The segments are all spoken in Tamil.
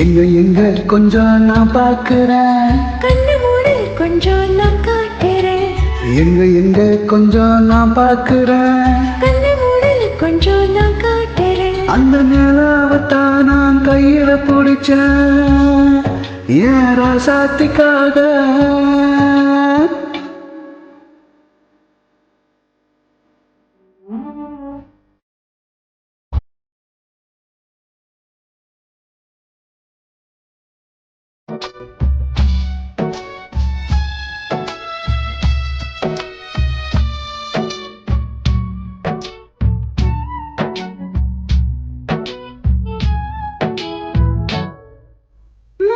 எங்க எங்க கொஞ்சம் நான் பார்க்கிறேன், கண்ணு மூடு கொஞ்சம் நான் காட்டுறேன். எங்க எங்க கொஞ்சம் நான் பார்க்கிறேன், கண்ணு மூடு கொஞ்சம் நான் காட்டுறேன். அந்த நிலாவத்தான் நான் கையில பிடிச்சேன் ஏன் ராசாத்திக்காக.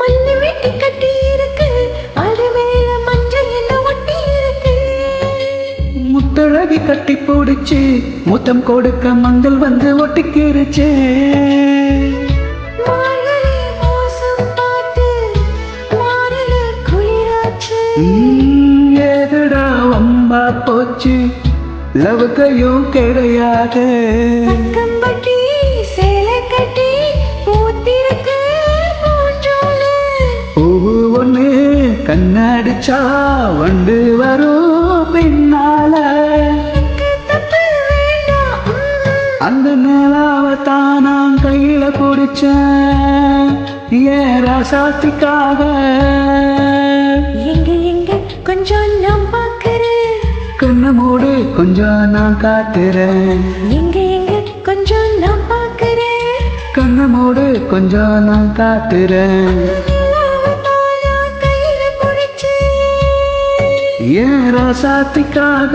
மண்ணு வெட்டி கட்டி இருக்கு, அது மேல மஞ்சள் என்ன ஒட்டி இருக்கு. முத்தழகி கட்டி பிடிச்சு முத்தம் கொடுக்க மங்கள் வந்து ஒட்டிக்கிருச்சு. மார்கழி மோசம் பார்த்து மாறல குளிராச்சு. ஏதுடா வம்பா போச்சு, லவுக்கையும் கிடையாது. கம்பட்டி சேலை கட்டி பூத்திருக்கு பூஞ்சோலை. பூவு ஒண்ணு கண்ணடிச்சா வண்டு வரும் பின்னால. எனக்கு தப்பு வேண்டாம். அந்த நிலாவத்தான் நான் கையில பிடிச்சேன் ஏன் ராசாத்திக்காக. எங்க எங்க கொஞ்சம் நான் பார்க்கிறேன், கண்ணு மூடு கொஞ்சம் நான் காட்டுறேன், எங்க எங்க கொஞ்சம் நான் பார்க்கிறேன். கண்ணு மூடு கொஞ்சம் நான் காட்டுறேன் நிலாவத்தான் நான் கையில பிடிச்சேன். ஏன் ராசாத்திக்காக.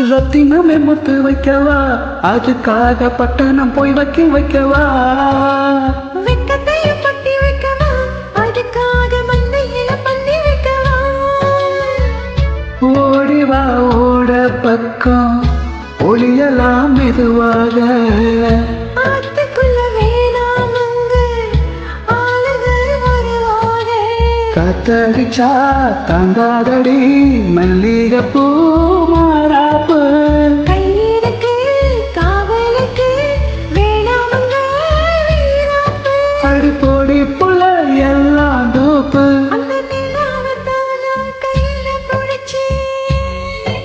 ரத்தினமே முத்து வைக்கவா, அதுக்காக பட்டணம் போய் வைக்கவா. வெக்கத்தையும் பட்டி வைக்கவா, அதுக்காக மந்தையில பண்ணி வைக்கவா. ஓடிவா ஓட பக்கம் ஒளியலாம் மெதுவாக. ஆத்துக்குள்ள வேணாமங்க ஆளுக வருவாங்க. காத்தடிச்சா தாங்காதடி மல்லிகை பூ மாறாப்பு. கையிருக்கு காவலுக்கு வேணாமங்க வீராப்பு. அடிப்பொடி புள்ள எல்லாம் தோப்பு. அந்த நிலாவத்தான் நான் கையில பிடிச்சேன்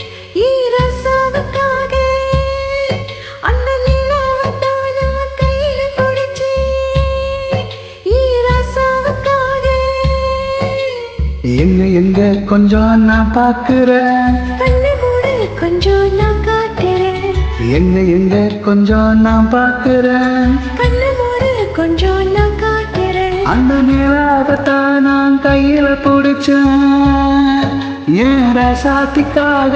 ஈரசாவுக்காக. அந்த நிலாவத்தான் நான் கையில பிடிச்சேன் ஈரசாவுக்காக. எங்க எங்க கொஞ்சம் நான் பார்க்கிறேன், கண்ணு மூடு கொஞ்சம் நான் காட்டுறேன், எங்க எங்க கொஞ்சம் நான் பார்க்கிறேன், கண்ணு மூடு கொஞ்சம் நான் காட்டுறேன். அந்த நிலாவத்தான் நான் கையில பிடிச்சேன் ஏன் ராசாத்திக்காக.